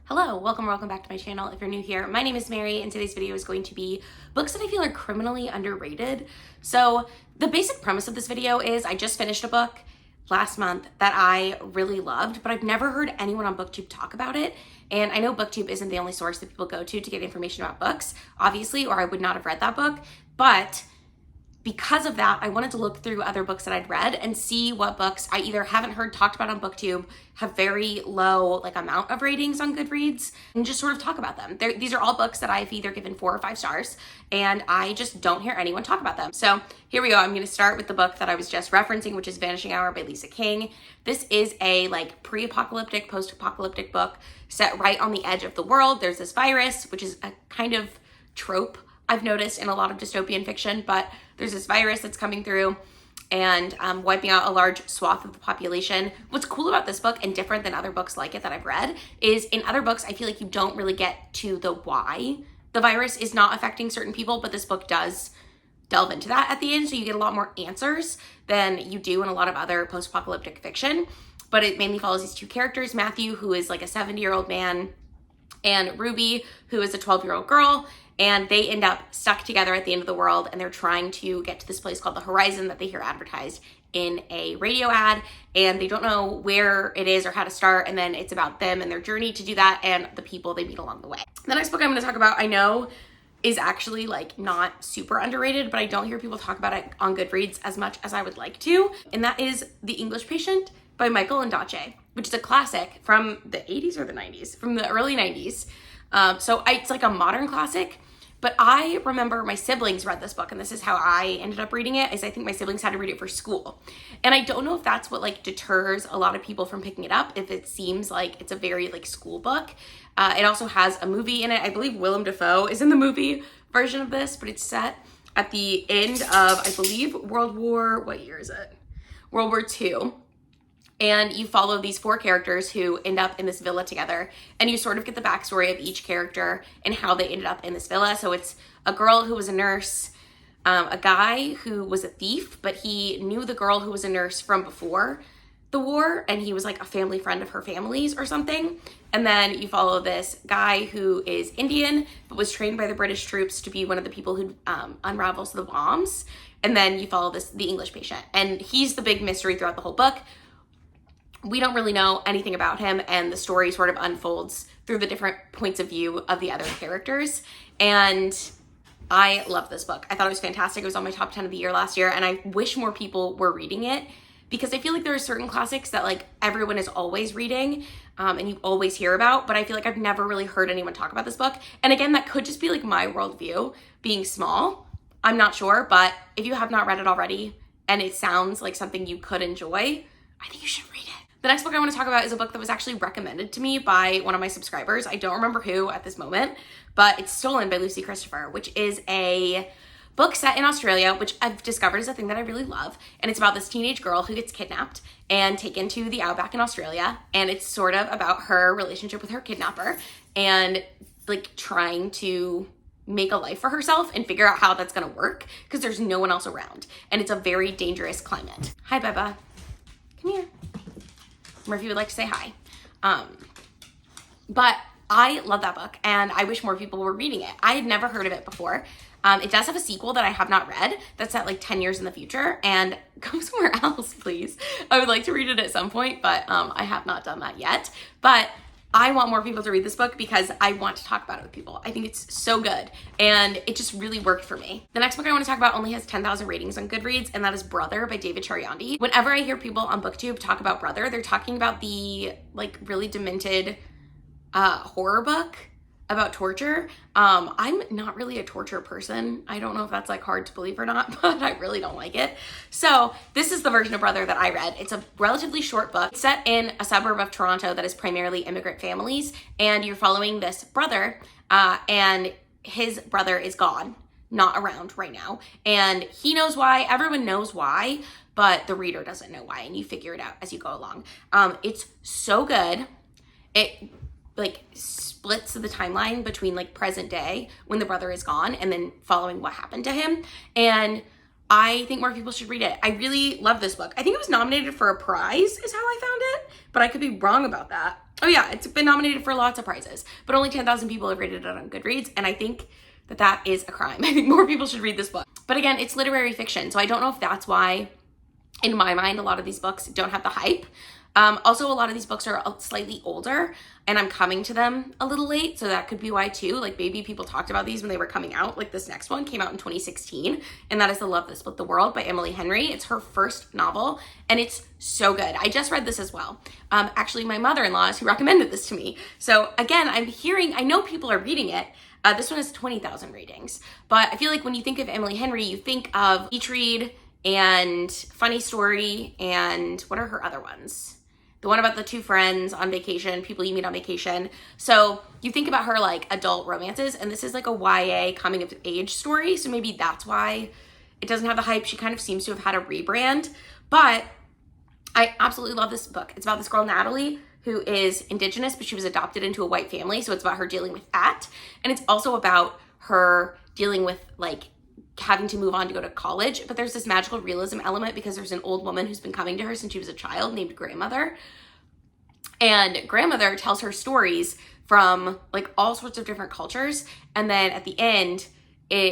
Hello, welcome back to my channel. If you're new here, my name is Mary, and today's video is going to be books that I feel are criminally underrated. So the basic premise of this video is I just finished a book last month that I really loved, but I've never heard anyone on BookTube talk about it. And I know BookTube isn't the only source that people go to get information about books, obviously, or I would not have read that book. But because of that, I wanted to look through other books that I'd read and see what books I either haven't heard talked about on BookTube, have very low amount of ratings on Goodreads, and just sort of talk about them. These are all books that I've either given 4 or 5 stars, and I just don't hear anyone talk about them. So here we go. I'm going to start with the book that I was just referencing, which is Vanishing Hour by Lisa King. This is a pre-apocalyptic, post-apocalyptic book set right on the edge of the world. There's this virus, which is a kind of trope I've noticed in a lot of dystopian fiction, but there's this virus that's coming through and wiping out a large swath of the population. What's cool about this book, and different than other books like it that I've read, is in other books, I feel like you don't really get to the why the virus is not affecting certain people, but this book does delve into that at the end, so you get a lot more answers than you do in a lot of other post-apocalyptic fiction. But it mainly follows these 2 characters, Matthew, who is like a 70-year-old man, and Ruby, who is a 12-year-old girl, and they end up stuck together at the end of the world, and they're trying to get to this place called the Horizon that they hear advertised in a radio ad, and they don't know where it is or how to start, and then it's about them and their journey to do that and the people they meet along the way. The next book I'm going to talk about, I know, is actually not super underrated, but I don't hear people talk about it on Goodreads as much as I would like to, and that is The English Patient by Michael Ondaatje, which is a classic from the 80s or the 90s, from the early 90s. So it's like a modern classic, but I remember my siblings read this book, and this is how I ended up reading it, is I think my siblings had to read it for school. And I don't know if that's what deters a lot of people from picking it up, if it seems like it's a very school book. It also has a movie in it. I believe Willem Dafoe is in the movie version of this, but it's set at the end of, I believe, World War II. And you follow these 4 characters who end up in this villa together, and you sort of get the backstory of each character and how they ended up in this villa. So it's a girl who was a nurse, a guy who was a thief, but he knew the girl who was a nurse from before the war, and he was a family friend of her family's or something. And then you follow this guy who is Indian, but was trained by the British troops to be one of the people who unravels the bombs. And then you follow the English patient, and he's the big mystery throughout the whole book. We don't really know anything about him, and the story sort of unfolds through the different points of view of the other characters. And I love this book. I thought it was fantastic. It was on my top 10 of the year last year, and I wish more people were reading it, because I feel like there are certain classics that everyone is always reading and you always hear about, but I feel like I've never really heard anyone talk about this book. And again, that could just be my worldview being small. I'm not sure, but if you have not read it already and it sounds like something you could enjoy, I think you should read it. The next book I want to talk about is a book that was actually recommended to me by one of my subscribers. I don't remember who at this moment, but it's Stolen by Lucy Christopher, which is a book set in Australia, which I've discovered is a thing that I really love. And it's about this teenage girl who gets kidnapped and taken to the outback in Australia. And it's sort of about her relationship with her kidnapper and trying to make a life for herself and figure out how that's gonna work, because there's no one else around. And it's a very dangerous climate. Hi, Beba. Come here. Murphy would like to say hi. But I love that book, and I wish more people were reading it. I had never heard of it before. It does have a sequel that I have not read that's set 10 years in the future, and go somewhere else, please. I would like to read it at some point, but I have not done that yet. But I want more people to read this book because I want to talk about it with people. I think it's so good, and it just really worked for me. The next book I want to talk about only has 10,000 ratings on Goodreads, and that is Brother by David Chariandi. Whenever I hear people on BookTube talk about Brother, they're talking about the really demented horror book about torture. I'm not really a torture person. I don't know if that's hard to believe or not, but I really don't like it. So this is the version of Brother that I read. It's a relatively short book. It's set in a suburb of Toronto that is primarily immigrant families, and you're following this brother, and his brother is gone, not around right now. And he knows why, everyone knows why, but the reader doesn't know why, and you figure it out as you go along. It's so good. It splits the timeline between present day when the brother is gone and then following what happened to him. And I think more people should read it. I really love this book. I think it was nominated for a prize is how I found it, but I could be wrong about that. Oh yeah, it's been nominated for lots of prizes, but only 10,000 people have rated it on Goodreads, and I think that is a crime. I think more people should read this book. But again, it's literary fiction, so I don't know if that's why, in my mind, a lot of these books don't have the hype. Also, a lot of these books are slightly older, and I'm coming to them a little late, so that could be why too. Like, maybe people talked about these when they were coming out. Like, this next one came out in 2016, and that is The Love That Split the World by Emily Henry. It's her first novel, and it's so good. I just read this as well. Actually, my mother-in-law is who recommended this to me. So again, I know people are reading it. This one has 20,000 ratings, but I feel like when you think of Emily Henry, you think of Beach Read and Funny Story, and what are her other ones? The one about the two friends on vacation, people you meet on vacation. So you think about her like adult romances, and this is like a YA coming of age story. So maybe that's why it doesn't have the hype. She kind of seems to have had a rebrand, but I absolutely love this book. It's about this girl, Natalie, who is Indigenous, but she was adopted into a white family. So it's about her dealing with that. And it's also about her dealing with like having to move on to go to college, but there's this magical realism element because there's an old woman who's been coming to her since she was a child named Grandmother. And Grandmother tells her stories from like all sorts of different cultures. And then at the end,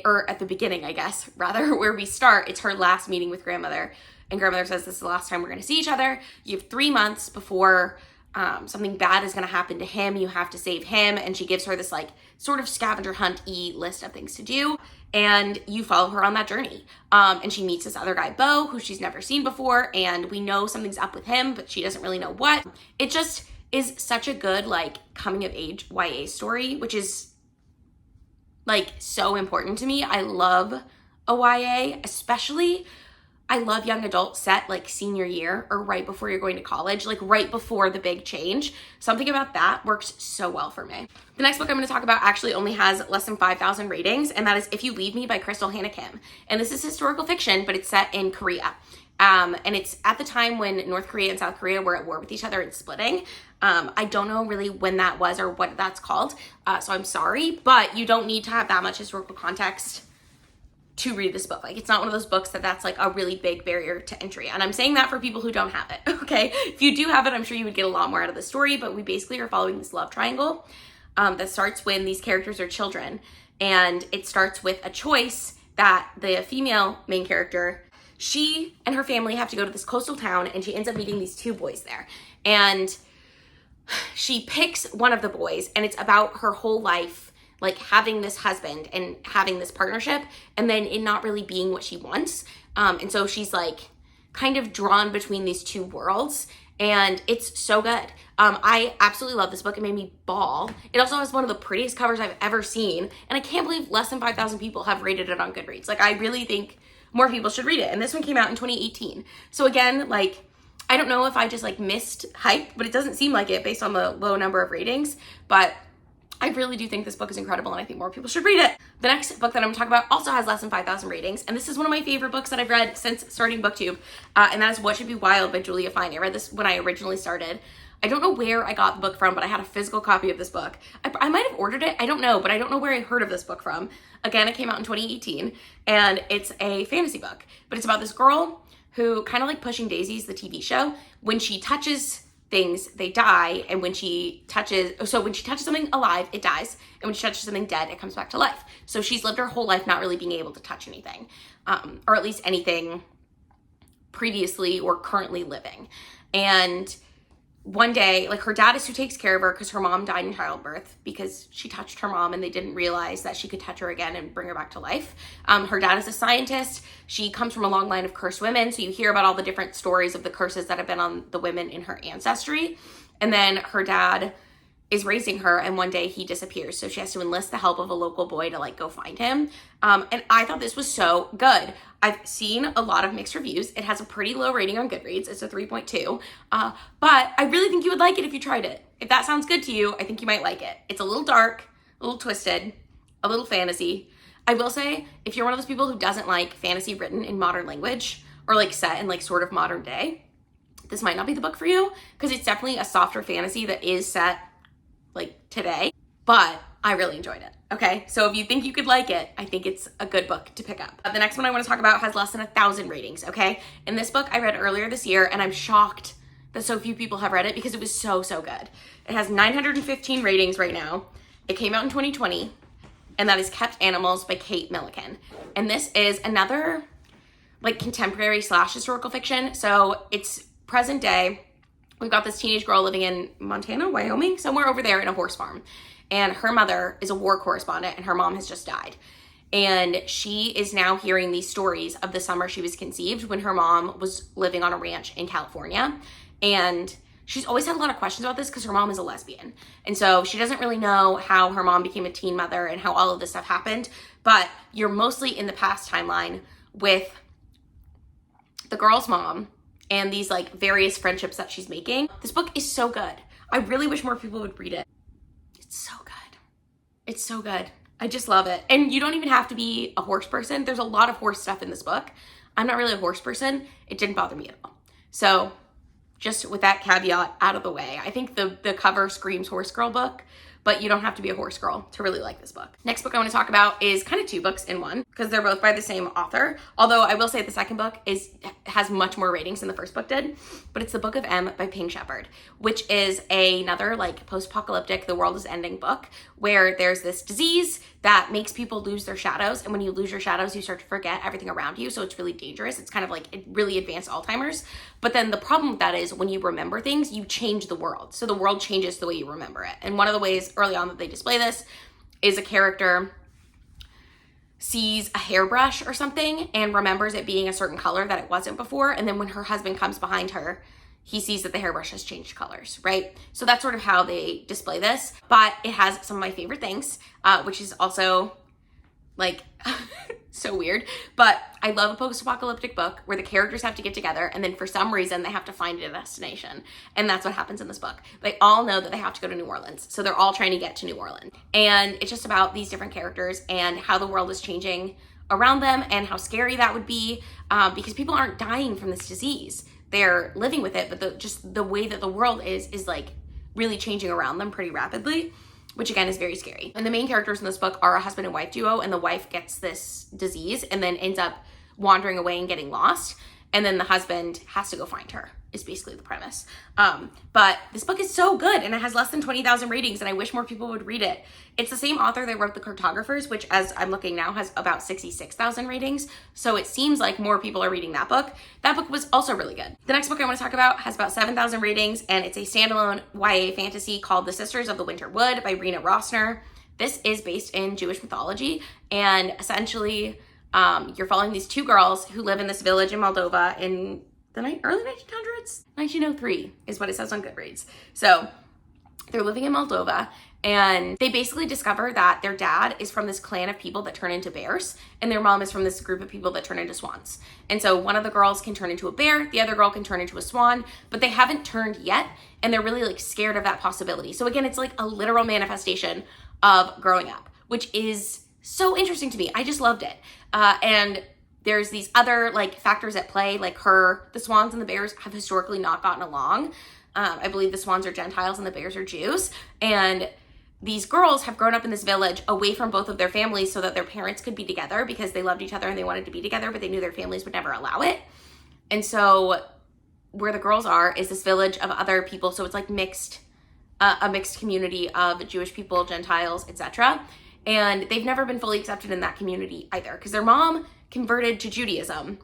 or at the beginning, I guess, rather, where we start, it's her last meeting with Grandmother. And Grandmother says, this is the last time we're going to see each other. You have 3 months before something bad is going to happen to him. You have to save him. And she gives her this like sort of scavenger hunt-y list of things to do. And you follow her on that journey. And she meets this other guy, Beau, who she's never seen before. And we know something's up with him, but she doesn't really know what. It just is such a good like coming of age YA story, which is like so important to me. I love a YA, especially I love young adult set like senior year or right before you're going to college, like right before the big change. Something about that works so well for me. The next book I'm going to talk about actually only has less than 5,000 ratings, and that is If You Leave Me by Crystal Hannah Kim. And this is historical fiction, but it's set in Korea. And it's at the time when North Korea and South Korea were at war with each other and splitting. I don't know really when that was or what that's called, so I'm sorry, but you don't need to have that much historical context to read this book. Like, it's not one of those books that's like a really big barrier to entry. And I'm saying that for people who don't have it, okay? If you do have it, I'm sure you would get a lot more out of the story, but we basically are following this love triangle that starts when these characters are children. And it starts with a choice that the female main character, she and her family have to go to this coastal town, and she ends up meeting these 2 boys there. And she picks one of the boys, and it's about her whole life, like having this husband and having this partnership, and then it not really being what she wants. And so she's like kind of drawn between these 2 worlds, and it's so good. I absolutely love this book. It made me bawl. It also has one of the prettiest covers I've ever seen, and I can't believe less than 5,000 people have rated it on Goodreads. Like, I really think more people should read it. And this one came out in 2018. So again, like, I don't know if I just like missed hype, but it doesn't seem like it based on the low number of ratings, but I really do think this book is incredible, and I think more people should read it. The next book that I'm going to talk about also has less than 5,000 ratings, and this is one of my favorite books that I've read since starting BookTube, and that is What Should Be Wild by Julia Fine. I read this when I originally started. I don't know where I got the book from, but I had a physical copy of this book. I might have ordered it, I don't know, but I don't know where I heard of this book from. Again, it came out in 2018, and it's a fantasy book, but it's about this girl who, kind of like Pushing Daisies, the TV show, when she touches things, they die, and when she touches something alive, it dies, and when she touches something dead, it comes back to life. So she's lived her whole life not really being able to touch anything, or at least anything previously or currently living. And one day, like, her dad is who takes care of her because her mom died in childbirth because she touched her mom and they didn't realize that she could touch her again and bring her back to life. Her dad is a scientist. She comes from a long line of cursed women, so you hear about all the different stories of the curses that have been on the women in her ancestry. And then her dad is raising her, and one day he disappears, so she has to enlist the help of a local boy to like go find him. And I thought this was so good. I've seen a lot of mixed reviews. It has a pretty low rating on Goodreads. It's a 3.2, but I really think you would like it if you tried it. If that sounds good to you, I think you might like it. It's a little dark, a little twisted, a little fantasy. I will say, if you're one of those people who doesn't like fantasy written in modern language or like set in like sort of modern day, this might not be the book for you, because it's definitely a softer fantasy that is set like today, but I really enjoyed it. Okay, so if you think you could like it, I think it's a good book to pick up. The next one I want to talk about has less than 1,000 ratings, okay? And this book I read earlier this year, and I'm shocked that so few people have read it because it was so, so good. It has 915 ratings right now. It came out in 2020, and that is Kept Animals by Kate Milliken. And this is another like contemporary / historical fiction. So it's present day. We've got this teenage girl living in Montana, Wyoming, somewhere over there in a horse farm. And her mother is a war correspondent and her mom has just died. And she is now hearing these stories of the summer she was conceived when her mom was living on a ranch in California. And she's always had a lot of questions about this because her mom is a lesbian. And so she doesn't really know how her mom became a teen mother and how all of this stuff happened. But you're mostly in the past timeline with the girl's mom and these like various friendships that she's making. This book is so good. I really wish more people would read it. It's so good. It's so good. I just love it. And you don't even have to be a horse person. There's a lot of horse stuff in this book. I'm not really a horse person. It didn't bother me at all. So just with that caveat out of the way, I think the cover screams horse girl book, but you don't have to be a horse girl to really like this book. Next book I want to talk about is kind of two books in one because they're both by the same author. Although I will say the second book has much more ratings than the first book did, but it's The Book of M by Ping Shepherd, which is another like post-apocalyptic, the world is ending book where there's this disease that makes people lose their shadows. And when you lose your shadows, you start to forget everything around you. So it's really dangerous. It's kind of like really advanced Alzheimer's. But then the problem with that is when you remember things, you change the world. So the world changes the way you remember it. And one of the ways early on that they display this is a character sees a hairbrush or something and remembers it being a certain color that it wasn't before. And then when her husband comes behind her, he sees that the hairbrush has changed colors, right? So that's sort of how they display this. But it has some of my favorite things, which is also like so weird. But I love a post-apocalyptic book where the characters have to get together and then for some reason they have to find a destination. And that's what happens in this book. They all know that they have to go to New Orleans. So they're all trying to get to New Orleans. And it's just about these different characters and how the world is changing around them and how scary that would be because people aren't dying from this disease. They're living with it, but just the way that the world is like really changing around them pretty rapidly, which again is very scary. And the main characters in this book are a husband and wife duo, and the wife gets this disease and then ends up wandering away and getting lost. And then the husband has to go find her, is basically the premise. But this book is so good and it has less than 20,000 ratings and I wish more people would read it. It's the same author that wrote The Cartographers, which as I'm looking now has about 66,000 ratings. So it seems like more people are reading that book. That book was also really good. The next book I want to talk about has about 7,000 ratings and it's a standalone YA fantasy called The Sisters of the Winter Wood by Rena Rossner. This is based in Jewish mythology and essentially you're following these two girls who live in this village in Moldova in the early 1900s? 1903 is what it says on Goodreads. So they're living in Moldova and they basically discover that their dad is from this clan of people that turn into bears and their mom is from this group of people that turn into swans. And so one of the girls can turn into a bear, the other girl can turn into a swan, but they haven't turned yet and they're really like scared of that possibility. So again, it's like a literal manifestation of growing up, which is so interesting to me. I just loved it. And there's these other like factors at play, like the swans and the bears have historically not gotten along. I believe the swans are Gentiles and the bears are Jews. And these girls have grown up in this village away from both of their families so that their parents could be together because they loved each other and they wanted to be together, but they knew their families would never allow it. And so where the girls are is this village of other people. So it's like a mixed community of Jewish people, Gentiles, etc. And they've never been fully accepted in that community either because their mom converted to Judaism,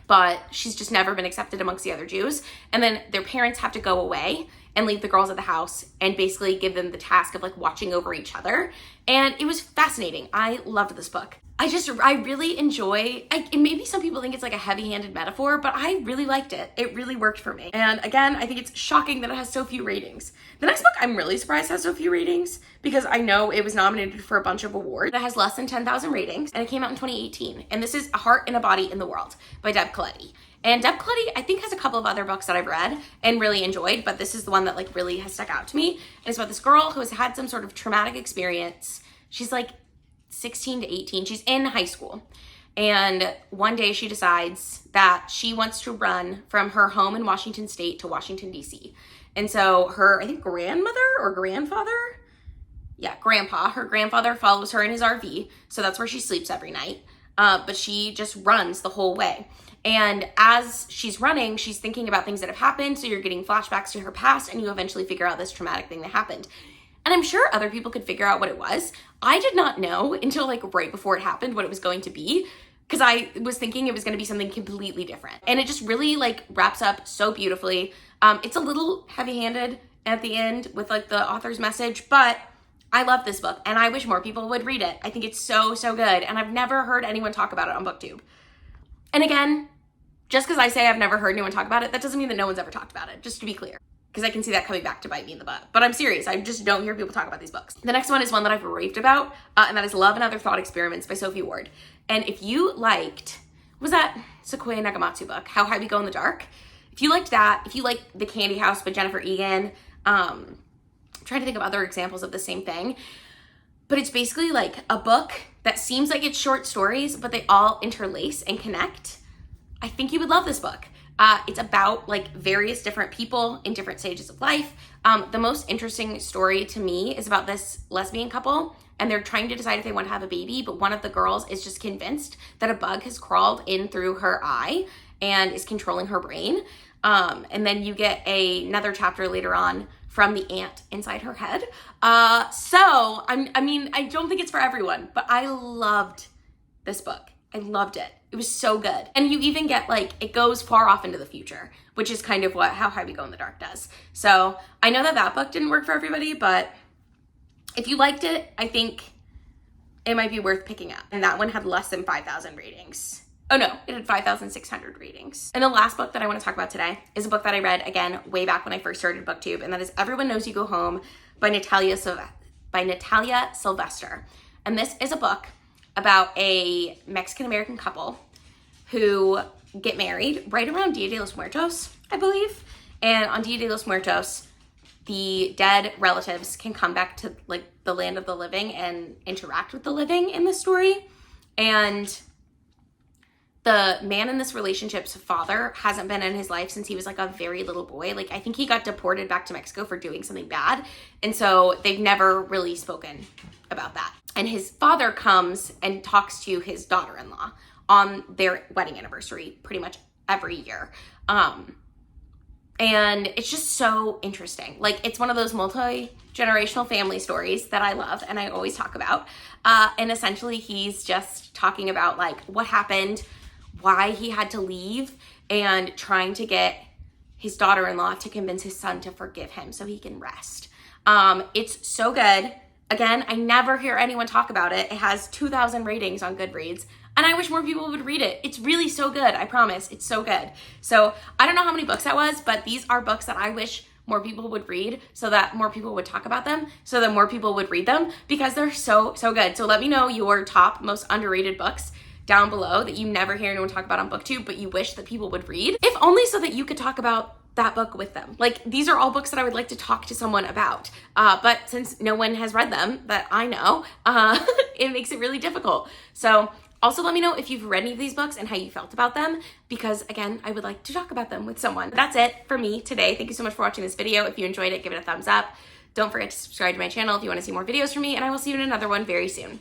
but she's just never been accepted amongst the other Jews. And then their parents have to go away and leave the girls at the house and basically give them the task of like watching over each other. And it was fascinating. I loved this book. I really enjoy, and maybe some people think it's like a heavy-handed metaphor, but I really liked it. It really worked for me. And again, I think it's shocking that it has so few ratings. The next book I'm really surprised has so few ratings because I know it was nominated for a bunch of awards. It has less than 10,000 ratings and it came out in 2018. And this is A Heart and a Body in the World by Deb Caletti. And Deb Caletti, I think, has a couple of other books that I've read and really enjoyed, but this is the one that like really has stuck out to me. And it's about this girl who has had some sort of traumatic experience. She's like 16 to 18. She's in high school. And one day she decides that she wants to run from her home in Washington State to Washington, D.C. And so her, I think, grandmother or grandfather? Yeah, grandpa. Her grandfather follows her in his RV. So that's where she sleeps every night. but she just runs the whole way. And as she's running, she's thinking about things that have happened. So you're getting flashbacks to her past, and you eventually figure out this traumatic thing that happened. And I'm sure other people could figure out what it was. I did not know until like right before it happened what it was going to be, because I was thinking it was going to be something completely different. And it just really like wraps up so beautifully. It's a little heavy-handed at the end with like the author's message, but I love this book and I wish more people would read it. I think it's so, so good. And I've never heard anyone talk about it on BookTube. And again, just because I say I've never heard anyone talk about it, that doesn't mean that no one's ever talked about it, just to be clear. Because I can see that coming back to bite me in the butt. But I'm serious, I just don't hear people talk about these books. The next one is one that I've raved about, and that is Love and Other Thought Experiments by Sophie Ward. And if you liked, was that Sequoia Nagamatsu book, How High We Go in the Dark? If you liked that, if you like The Candy House by Jennifer Egan, I'm trying to think of other examples of the same thing, but it's basically like a book that seems like it's short stories, but they all interlace and connect. I think you would love this book. It's about like various different people in different stages of life. The most interesting story to me is about this lesbian couple, and they're trying to decide if they want to have a baby, but one of the girls is just convinced that a bug has crawled in through her eye and is controlling her brain. And then you get another chapter later on from the ant inside her head. I mean, I don't think it's for everyone, but I loved this book. I loved it. It was so good. And you even get like, it goes far off into the future, which is kind of what How High We Go in the Dark does. So I know that that book didn't work for everybody, but if you liked it, I think it might be worth picking up. And that one had less than 5,000 ratings. Oh no, it had 5,600 ratings. And the last book that I want to talk about today is a book that I read, again, way back when I first started BookTube, and that is Everyone Knows You Go Home by Natalia Sylvester. And this is a book about a Mexican-American couple who get married right around Dia de los Muertos, I believe. And on Dia de los Muertos, the dead relatives can come back to like the land of the living and interact with the living in the story. And the man in this relationship's father hasn't been in his life since he was like a very little boy. Like, I think he got deported back to Mexico for doing something bad. And so they've never really spoken about that. And his father comes and talks to his daughter-in-law on their wedding anniversary pretty much every year. And it's just so interesting. Like, it's one of those multi-generational family stories that I love and I always talk about. And essentially he's just talking about like what happened, why he had to leave, and trying to get his daughter-in-law to convince his son to forgive him so he can rest. It's so good. Again, I never hear anyone talk about it. It has 2,000 ratings on Goodreads, and I wish more people would read it. It's really so good, I promise. It's so good. So I don't know how many books that was, but these are books that I wish more people would read so that more people would talk about them, so that more people would read them, because they're so, so good. So let me know your top most underrated books down below that you never hear anyone talk about on BookTube, but you wish that people would read, if only so that you could talk about that book with them. Like, these are all books that I would like to talk to someone about. But since no one has read them that I know, it makes it really difficult. So also let me know if you've read any of these books and how you felt about them, because again, I would like to talk about them with someone. That's it for me today. Thank you so much for watching this video. If you enjoyed it, give it a thumbs up. Don't forget to subscribe to my channel if you want to see more videos from me, and I will see you in another one very soon.